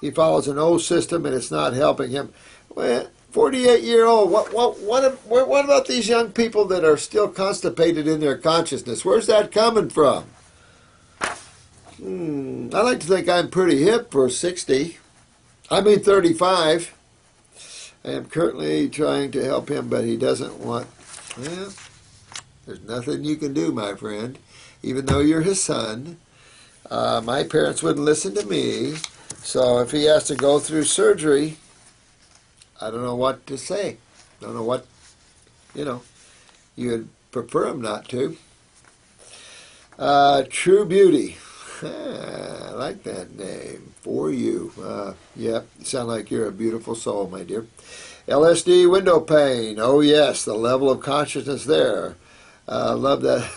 He follows an old system and it's not helping him. Well, 48-year-old. What about these young people that are still constipated in their consciousness? Where's that coming from? I like to think I'm pretty hip for 60. I mean 35. I am currently trying to help him, but he doesn't want. Well, there's nothing you can do, my friend. Even though you're his son, my parents wouldn't listen to me. So if he has to go through surgery, I don't know what to say. Don't know what, you'd prefer him not to. True Beauty. I like that name. For you. Yep, you sound like you're a beautiful soul, my dear. LSD window pane. Oh, yes, the level of consciousness there. Love that.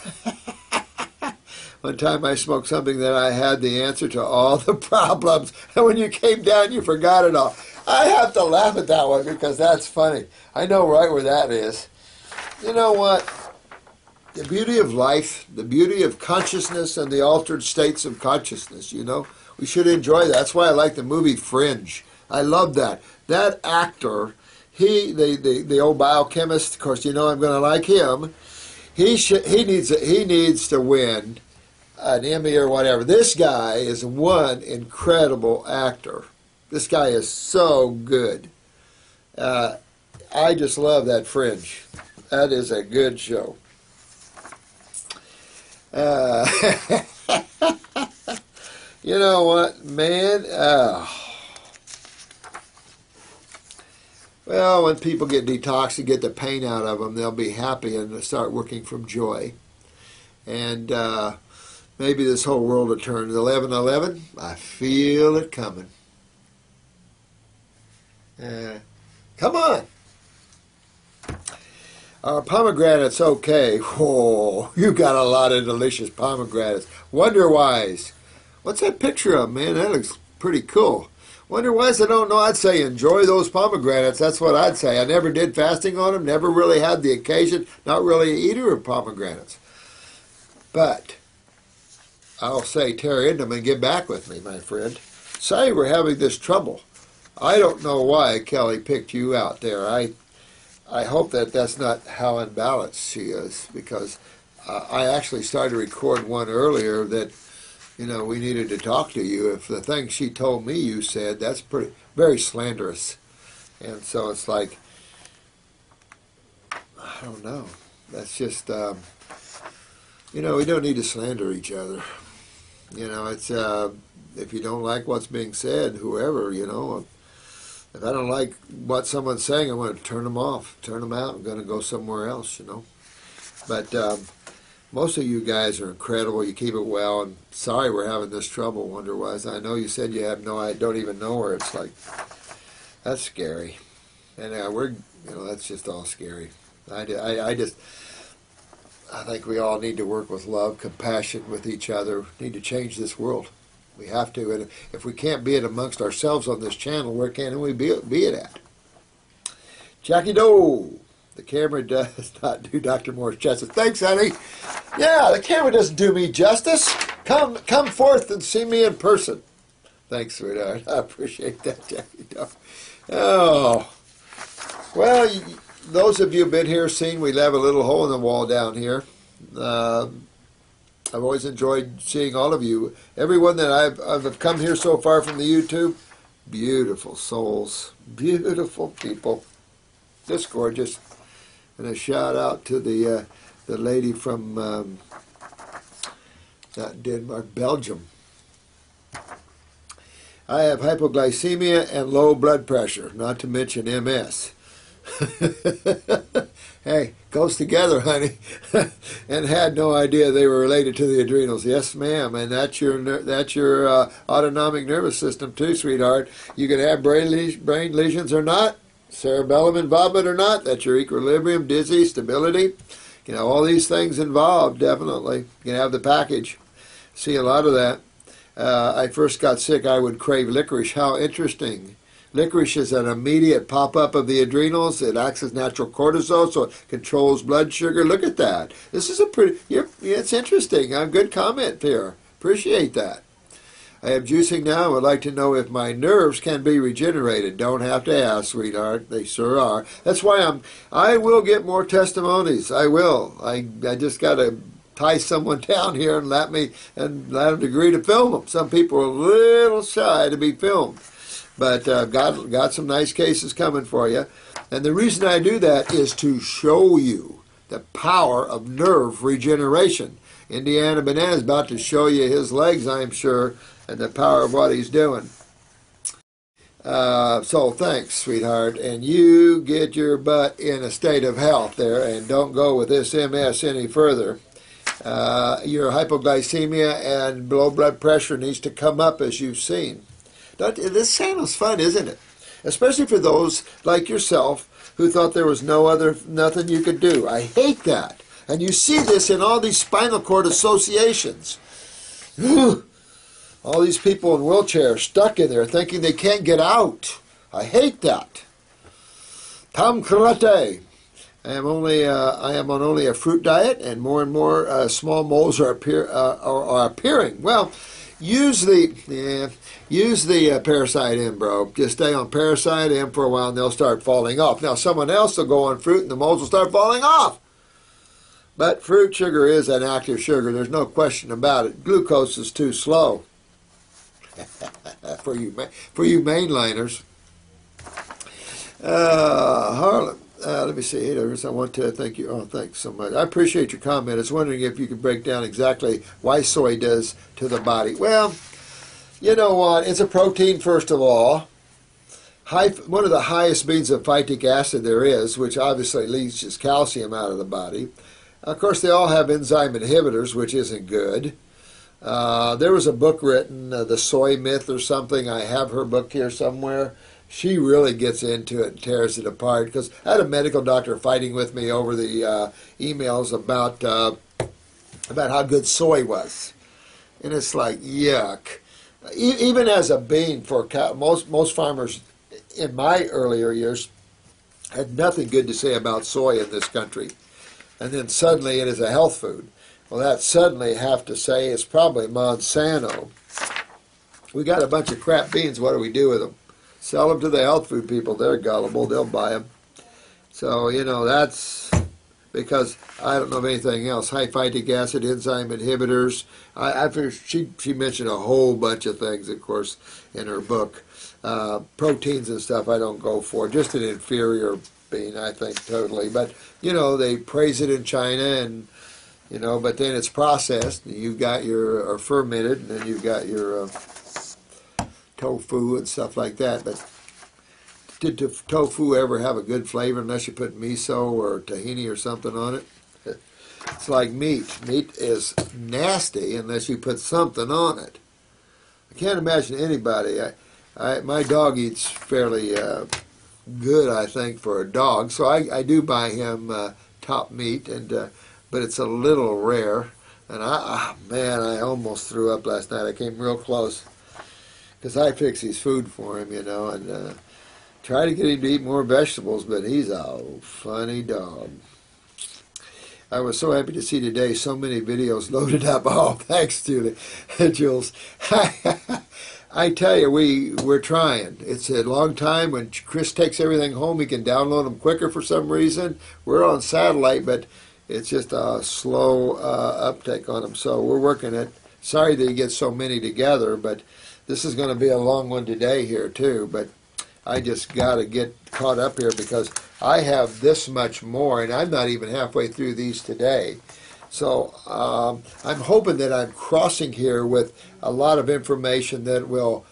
One time I smoked something that I had the answer to all the problems, and when you came down, you forgot it all. I have to laugh at that one because that's funny. I know right where that is. You know what? The beauty of life, the beauty of consciousness and the altered states of consciousness, we should enjoy that. That's why I like the movie Fringe. I love that. That actor, the old biochemist, of course, I'm going to like him. He needs to win an Emmy or whatever. This guy is one incredible actor. This guy is so good. I just love that Fringe. That is a good show. You know what, man? Well, when people get detoxed and get the pain out of them, they'll be happy and start working from joy. And maybe this whole world will turn. 11/11, I feel it coming. Come on. Our pomegranates, okay. Oh, you got a lot of delicious pomegranates. Wonder-wise. What's that picture of, man? That looks pretty cool. Wonder-wise, I don't know. I'd say enjoy those pomegranates. That's what I'd say. I never did fasting on them. Never really had the occasion. Not really an eater of pomegranates. But I'll say tear into them and get back with me, my friend. Say we're having this trouble. I don't know why Kelly picked you out there. I hope that that's not how unbalanced she is, because I actually started to record one earlier that, we needed to talk to you. If the thing she told me you said, that's very slanderous. And so it's like, I don't know. That's just, we don't need to slander each other. It's, if you don't like what's being said, whoever, if I don't like what someone's saying, I'm going to turn them off, turn them out. I'm going to go somewhere else, But most of you guys are incredible. You keep it well. And sorry we're having this trouble, Wonder-wise. I know you said you have I don't even know where. It's like, that's scary. And that's just all scary. I think we all need to work with love, compassion with each other. We need to change this world. We have to, and if we can't be it amongst ourselves on this channel, where can we be it at? Jackie Doe, the camera does not do Dr. Morse justice. Thanks, honey. Yeah, the camera doesn't do me justice. Come forth and see me in person. Thanks, sweetheart. I appreciate that, Jackie Doe. Oh, well, those of you who've been here seen we have a little hole in the wall down here. I've always enjoyed seeing all of you. Everyone that I've come here so far from the YouTube, beautiful souls, beautiful people, just gorgeous. And a shout out to the lady from not Denmark, Belgium. I have hypoglycemia and low blood pressure, not to mention MS. Hey, goes together, honey. And had no idea they were related to the adrenals. Yes, ma'am. And that's your autonomic nervous system too, sweetheart. You can have brain lesions or not, cerebellum involvement or not. That's your equilibrium, dizzy, stability. All these things involved, definitely. You can have the package. See a lot of that. I first got sick, I would crave licorice. How interesting. Licorice is an immediate pop-up of the adrenals. It acts as natural cortisol, so it controls blood sugar. Look at that. This is it's interesting. A good comment here. Appreciate that. I am juicing now and would like to know if my nerves can be regenerated. Don't have to ask, sweetheart. They sure are. That's why I will get more testimonies. I will. I just got to tie someone down here and let them agree to film them. Some people are a little shy to be filmed. But got some nice cases coming for you. And the reason I do that is to show you the power of nerve regeneration. Indiana Banana is about to show you his legs, I'm sure, and the power of what he's doing. So thanks, sweetheart. And you get your butt in a state of health there, and don't go with this MS any further. Your hypoglycemia and low blood pressure needs to come up, as you've seen. This sounds fun, isn't it? Especially for those like yourself who thought there was nothing you could do. I hate that. And you see this in all these spinal cord associations. All these people in wheelchairs stuck in there thinking they can't get out. I hate that. Tam karate. I am on only a fruit diet, and more small moles are appearing. Well, use the Parasite M, bro. Just stay on Parasite M for a while, and they'll start falling off. Now, someone else will go on fruit, and the moles will start falling off. But fruit sugar is an active sugar. There's no question about it. Glucose is too slow for you mainliners. Harlan. Let me see. I want to thank you. Oh, thanks so much. I appreciate your comment. I was wondering if you could break down exactly why soy does to the body. Well, you know what? It's a protein, first of all. One of the highest beans of phytic acid there is, which obviously leaches calcium out of the body. Of course, they all have enzyme inhibitors, which isn't good. There was a book written, The Soy Myth or something. I have her book here somewhere. She really gets into it and tears it apart, because I had a medical doctor fighting with me over the emails about how good soy was. And it's like, yuck. Even as a bean for cow, most farmers in my earlier years had nothing good to say about soy in this country. And then suddenly it is a health food. Well, that suddenly have to say is probably Monsanto. We got a bunch of crap beans. What do we do with them? Sell them to the health food people. They're gullible. They'll buy them. So, you know, that's because I don't know of anything else. High phytic acid, enzyme inhibitors. She mentioned a whole bunch of things, of course, in her book. Proteins and stuff I don't go for. Just an inferior bean, I think, totally. But, you know, they praise it in China, and, you know, but then it's processed. You've got or fermented, and then you've got your tofu and stuff like that. But did tofu ever have a good flavor unless you put miso or tahini or something on it? It's like meat. Meat is nasty unless you put something on it. I can't imagine anybody. My dog eats fairly good, I think, for a dog. So I do buy him top meat, but it's a little rare. And man, I almost threw up last night. I came real close because I fix his food for him, you know, and try to get him to eat more vegetables, but he's a funny dog. I was so happy to see today so many videos loaded up. Oh, thanks, Julie. Jules. I tell you, we're trying. It's a long time. When Chris takes everything home, he can download them quicker for some reason. We're on satellite, but it's just a slow uptake on them. So we're working it. Sorry that you get so many together, but this is going to be a long one today here, too. But I just got to get caught up here because I have this much more, and I'm not even halfway through these today. So I'm hoping that I'm crossing here with a lot of information that will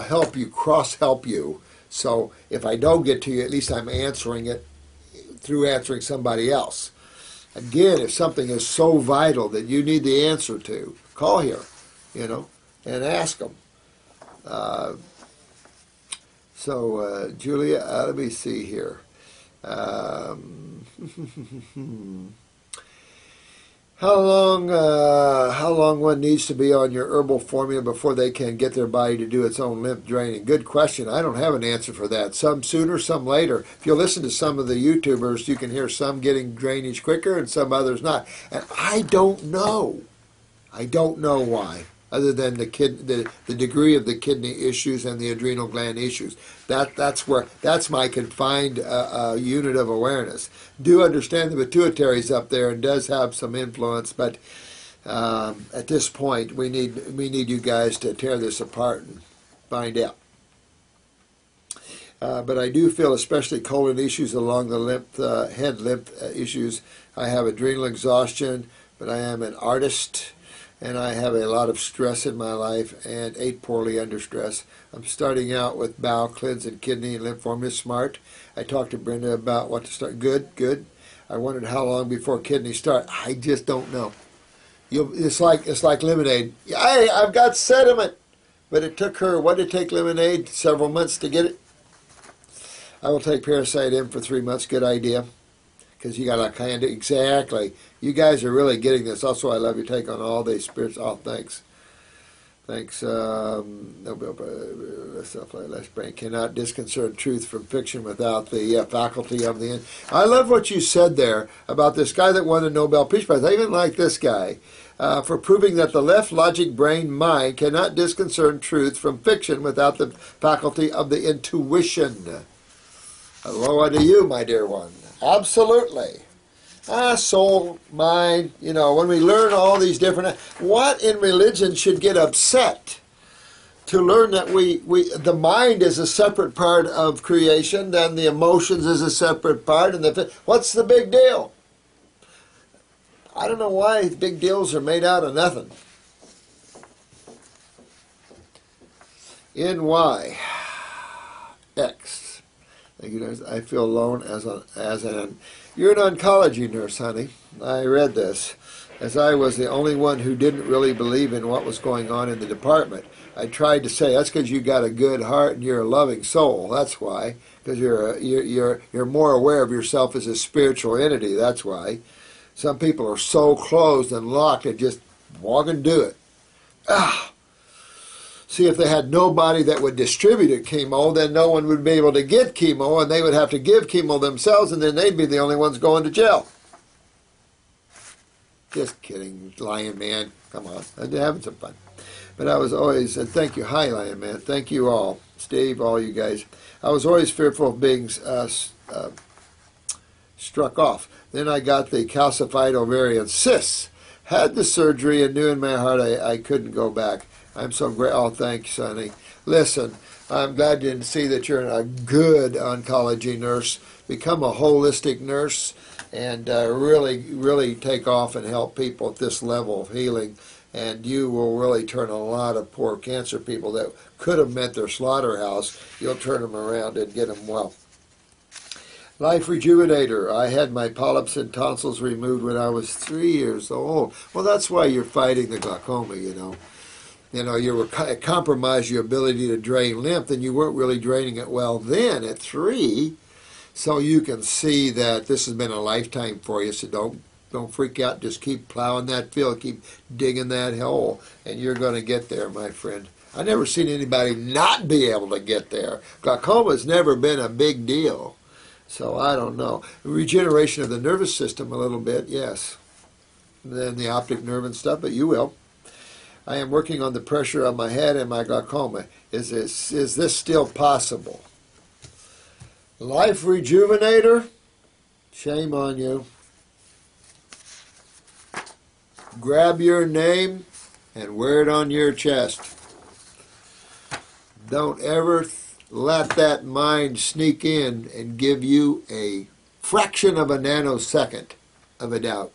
help you, cross-help you. So if I don't get to you, at least I'm answering it through answering somebody else. Again, if something is so vital that you need the answer to, call here, you know, and ask them. Julia, let me see here. How long one needs to be on your herbal formula before they can get their body to do its own lymph draining? Good question. I don't have an answer for that. Some sooner, some later. If you listen to some of the YouTubers, you can hear some getting drainage quicker and some others not. And I don't know. I don't know why. other than the degree of the kidney issues and the adrenal gland issues. That's my confined unit of awareness. Do understand the pituitary's up there and does have some influence, but at this point we need you guys to tear this apart and find out. But I do feel especially colon issues along the head lymph issues. I have adrenal exhaustion, but I am an artist, and I have a lot of stress in my life and ate poorly under stress. I'm starting out with bowel cleanse and kidney and lymph formula smart. I talked to Brenda about what to start. Good. I wondered how long before kidney start. I just don't know. It's like lemonade. Hey, I've got sediment, but it took her, what did it take lemonade? Several months to get it. I will take Parasite in for 3 months. Good idea. Because you got a kind of, exactly. You guys are really getting this. Also, I love your take on all the spirits. Oh, thanks. Thanks. Less brain cannot disconcern truth from fiction without the faculty of the end. I love what you said there about this guy that won the Nobel Peace Prize. I even like this guy for proving that the left logic brain mind cannot disconcern truth from fiction without the faculty of the intuition. Aloha to you, my dear one. Absolutely. Soul, mind, when we learn all these different... What in religion should get upset? To learn that the mind is a separate part of creation, then the emotions is a separate part, and what's the big deal? I don't know why big deals are made out of nothing. NY. X. Thank you, nurse. I feel alone You're an oncology nurse, honey. I read this, as I was the only one who didn't really believe in what was going on in the department. I tried to say that's because you got a good heart and you're a loving soul. That's why, because you're more aware of yourself as a spiritual entity. That's why. Some people are so closed and locked they just walk and do it. See, if they had nobody that would distribute chemo, then no one would be able to get chemo, and they would have to give chemo themselves, and then they'd be the only ones going to jail. Just kidding, Lion Man. Come on, I'm having some fun. But I was always, and thank you, hi Lion Man, thank you all, Steve, all you guys. I was always fearful of being struck off. Then I got the calcified ovarian cysts, had the surgery, and knew in my heart I couldn't go back. I'm so great. Oh, thanks, Sonny. Listen, I'm glad to see that you're a good oncology nurse. Become a holistic nurse and really take off and help people at this level of healing. And you will really turn a lot of poor cancer people that could have met their slaughterhouse. You'll turn them around and get them well. Life Rejuvenator. I had my polyps and tonsils removed when I was 3 years old. Well, that's why you're fighting the glaucoma, you were compromised your ability to drain lymph, and you weren't really draining it well then at 3. So you can see that this has been a lifetime for you. So don't freak out. Just keep plowing that field, keep digging that hole, and you're going to get there, my friend. I've never seen anybody not be able to get there. Glaucoma's never been a big deal. So I don't know. Regeneration of the nervous system a little bit, yes. And then the optic nerve and stuff, but you will. I am working on the pressure on my head and my glaucoma. Is this still possible? Life Rejuvenator? Shame on you. Grab your name and wear it on your chest. Don't ever let that mind sneak in and give you a fraction of a nanosecond of a doubt.